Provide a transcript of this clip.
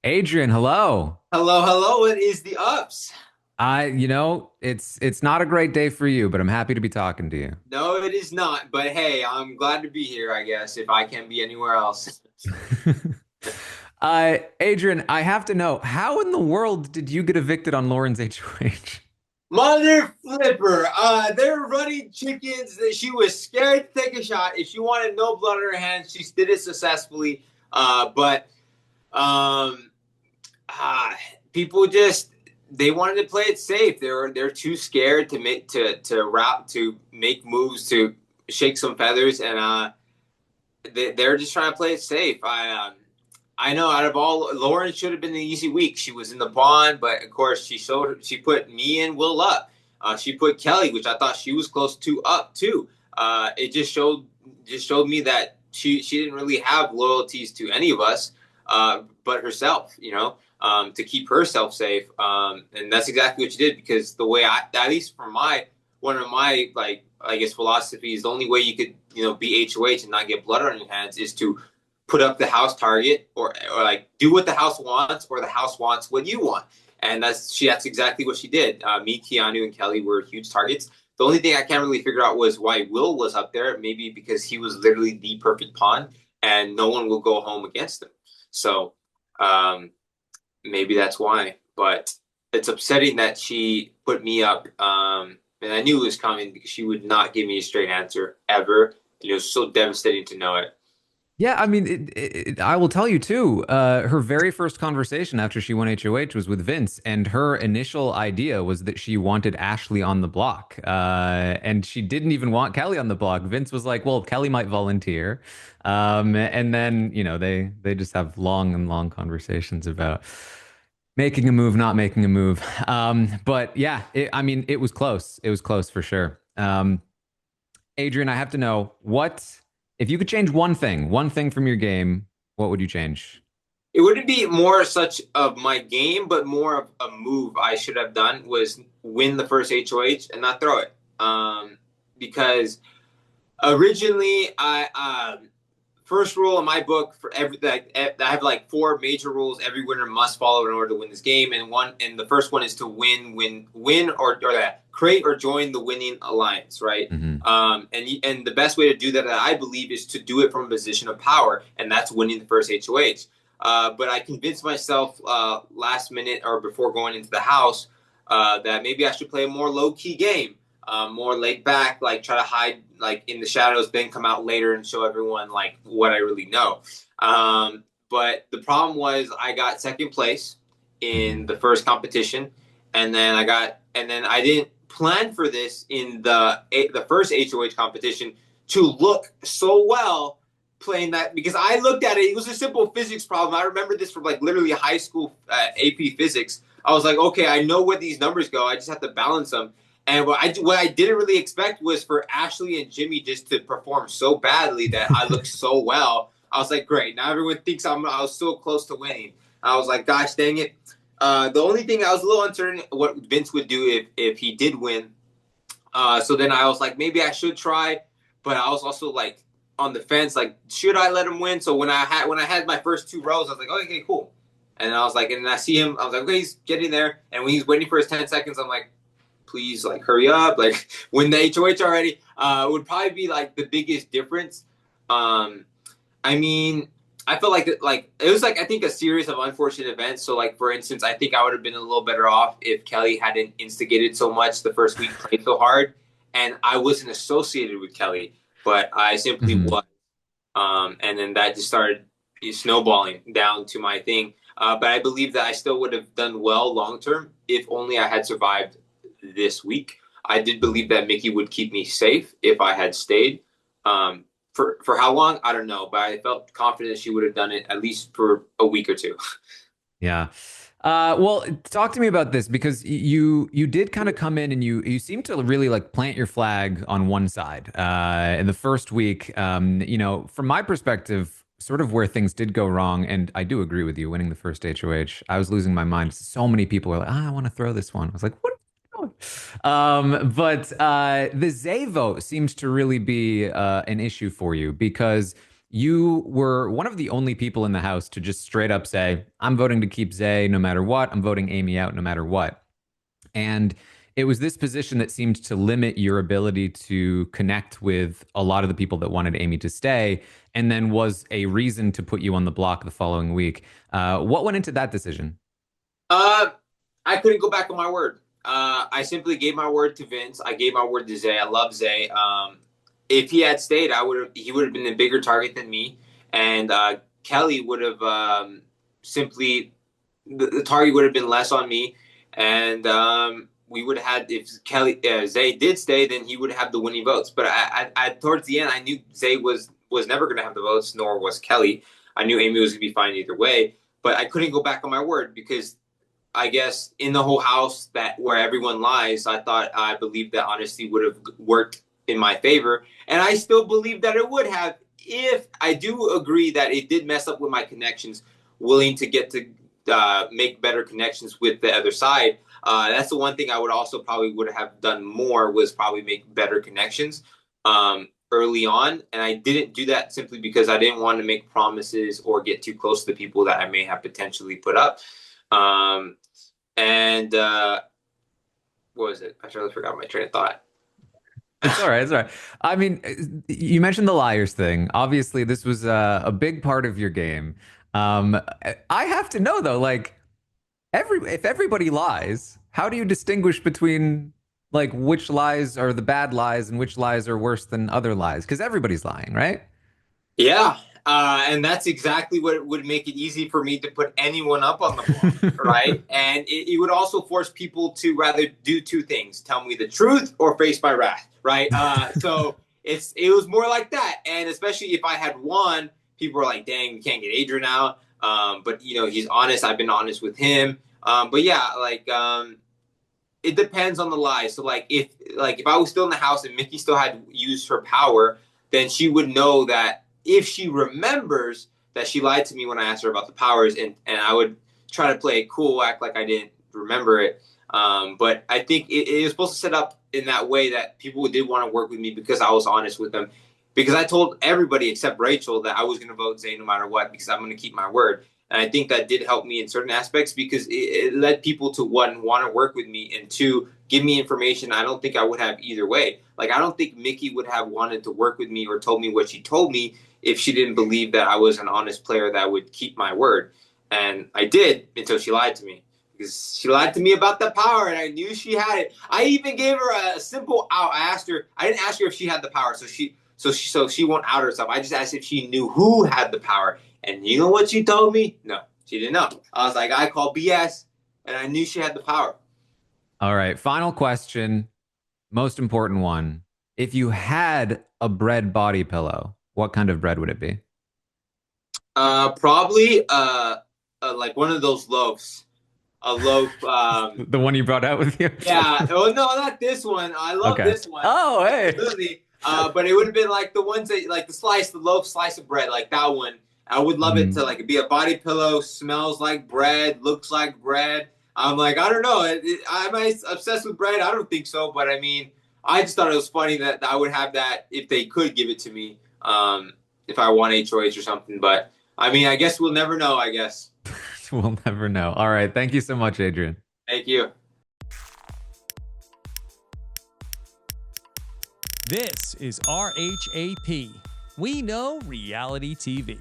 Adrian, hello. Hello, hello. What is the ups? It's not a great day for you, but I'm happy to be talking to you. No, it is not. But hey, I'm glad to be here, I guess, if I can be anywhere else. Adrian, I have to know, how in the world did you get evicted on Lauren's HOH? Mother flipper. They're running chickens. She was scared to take a shot. If she wanted no blood on her hands, she did it successfully. But um, ah, people just they wanted to play it safe. They're too scared to make moves to shake some feathers, and they're just trying to play it safe. I know out of all, Lauren should have been the easy week. She was in the bond, but of course she put me and Will up. She put Kelley, which I thought she was close to, up too. It just showed me that she didn't really have loyalties to any of us, but herself. To keep herself safe. And that's exactly what she did, because the way at least for one of my, like, I guess, philosophies, the only way you could, be HOH and not get blood on your hands is to put up the house target, or like do what the house wants, or the house wants what you want. And that's exactly what she did. Me, Keanu, and Kelley were huge targets. The only thing I can't really figure out was why Will was up there. Maybe because he was literally the perfect pawn, and no one will go home against him. So um, maybe that's why. But it's upsetting that she put me up. And I knew it was coming, because she would not give me a straight answer ever. And it was so devastating to know it. Yeah, I mean, I will tell you too. Her very first conversation after she won HOH was with Vince, and her initial idea was that she wanted Ashley on the block, and she didn't even want Kelley on the block. Vince was like, "Well, Kelley might volunteer," and then they just have long and long conversations about making a move, not making a move. But yeah, I mean, it was close. It was close for sure. Adrian, I have to know what if you could change one thing from your game, what would you change? It wouldn't be more such of my game, but more of a move I should have done, was win the first HOH and not throw it. Because originally, first rule in my book for every like, I have like four major rules every winner must follow in order to win this game, and the first one is to win, or that create or join the winning alliance, right? Hmm. And the best way to do that, I believe, is to do it from a position of power, and that's winning the first HOH. But I convinced myself last minute, or before going into the house, that maybe I should play a more low key game, more laid back, like try to hide like in the shadows, then come out later and show everyone like what I really know. But the problem was I got second place in Hmm. the first competition, and then I didn't plan for this in the first HOH competition to look so well playing that, because I looked at it. It was a simple physics problem. I remember this from like literally high school AP physics. I was like, okay, I know where these numbers go. I just have to balance them. And what I didn't really expect was for Ashley and Jimmy just to perform so badly that I looked so well. I was like, great. Now everyone thinks I was so close to winning. I was like, gosh dang it. The only thing I was a little uncertain what Vince would do if he did win. So then I was like, maybe I should try, but I was also like on the fence, like, should I let him win? So when I had my first two rows, I was like, oh, okay, cool. And I was like, and I see him, I was like, okay, he's getting there. And when he's waiting for his 10 seconds, I'm like, please, like, hurry up, like, win the HOH already. Would probably be like the biggest difference. Um, I mean, I felt like it was like, I think, a series of unfortunate events. So like, for instance, I think I would have been a little better off if Kelley hadn't instigated so much the first week, played so hard, and I wasn't associated with Kelley, but I simply Hmm. was. And then that just started snowballing down to my thing. But I believe that I still would have done well long term if only I had survived this week. I did believe that Mickey would keep me safe if I had stayed. Um, for how long, I don't know, but I felt confident she would have done it at least for a week or two. Yeah. Well, talk to me about this because you did kind of come in and you seem to really like plant your flag on one side. In the first week, from my perspective, sort of where things did go wrong, and I do agree with you, winning the first HOH, I was losing my mind. So many people were like, I want to throw this one. I was like, what? But the Zae vote seems to really be an issue for you because you were one of the only people in the house to just straight up say, I'm voting to keep Zae no matter what. I'm voting Amy out no matter what. And it was this position that seemed to limit your ability to connect with a lot of the people that wanted Amy to stay, and then was a reason to put you on the block the following week. What went into that decision? Uh, I couldn't go back on my word. I simply gave my word to Vince. I gave my word to Zae. I love Zae. If he had stayed, he would have been a bigger target than me, and Kelley would have simply the target would have been less on me, and we would have had if Zae did stay, then he would have the winning votes. But I towards the end, I knew Zae was never going to have the votes, nor was Kelley. I knew Amy was going to be fine either way, but I couldn't go back on my word because I guess in the whole house that where everyone lies, I believed that honesty would have worked in my favor, and I still believe that it would have. If I do agree that it did mess up with my connections, willing to get to make better connections with the other side. That's the one thing I would also probably would have done more was probably make better connections early on, and I didn't do that simply because I didn't want to make promises or get too close to the people that I may have potentially put up. And what was it? I totally forgot my train of thought. It's all right. It's all right. I mean, you mentioned the liars thing. Obviously, this was a big part of your game. Um, I have to know though, like if everybody lies, how do you distinguish between like which lies are the bad lies and which lies are worse than other lies? Because everybody's lying, right? Yeah. And that's exactly what would make it easy for me to put anyone up on the block, right? And it would also force people to rather do two things: tell me the truth or face my wrath, right? So it was more like that, and especially if I had won, people were like, "Dang, we can't get Adrian out." But he's honest. I've been honest with him. But yeah, it depends on the lie. So if I was still in the house and Mickey still had used her power, then she would know that if she remembers that she lied to me when I asked her about the powers, and I would try to play it cool, act like I didn't remember it. But I think it was supposed to set up in that way that people did want to work with me because I was honest with them. Because I told everybody except Rachel that I was going to vote Zae no matter what because I'm going to keep my word. And I think that did help me in certain aspects because it led people to one, want to work with me, and two, give me information I don't think I would have either way. Like, I don't think Mickey would have wanted to work with me or told me what she told me if she didn't believe that I was an honest player that would keep my word. And I did until she lied to me because she lied to me about the power and I knew she had it. I even gave her a simple out. I didn't ask her if she had the power. So she won't out herself. I just asked if she knew who had the power. And you know what she told me? No, she didn't know. I was like, I call BS, and I knew she had the power. All right. Final question, most important one. If you had a bread body pillow, what kind of bread would it be? Probably like one of those loaves. A loaf. The one you brought out with you? Yeah. Oh no, not this one. I love Okay. this one. Oh, hey. Absolutely. But it would have been like the ones that like the loaf slice of bread, like that one. I would love it to Mm. like be a body pillow, smells like bread, looks like bread. I'm like, I don't know. Am I obsessed with bread? I don't think so. But I mean, I just thought it was funny that I would have that if they could give it to me, if I won HOH or something. But I mean, I guess we'll never know, I guess. We'll never know. All right. Thank you so much, Adrian. Thank you. This is RHAP. We know reality TV.